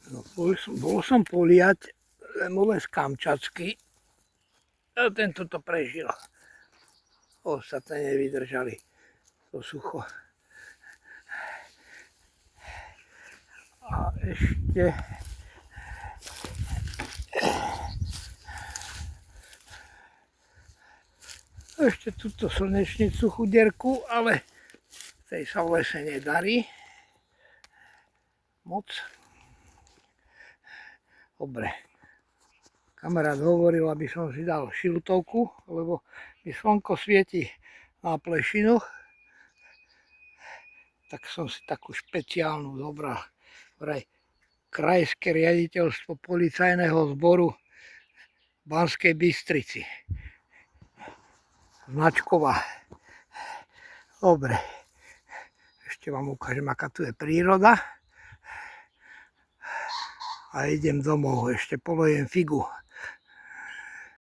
No, bol som poliať lemoles kamčatsky a tento to prežil. Ostatné nevydržali to sucho. A ešte túto slnečnicu chuderku, ale tej sa v lese nedarí moc. Dobre. Kamarát hovoril, aby som si dal šiltovku, lebo mi slnko svieti na plešinu. Tak som si takú špeciálnu zobral. Vraj Krajské riaditeľstvo policajného zboru v Banskej Bystrici. Značková. Dobre. Ešte vám ukážem, aká tu je príroda. A idem domov, ešte polojem figu.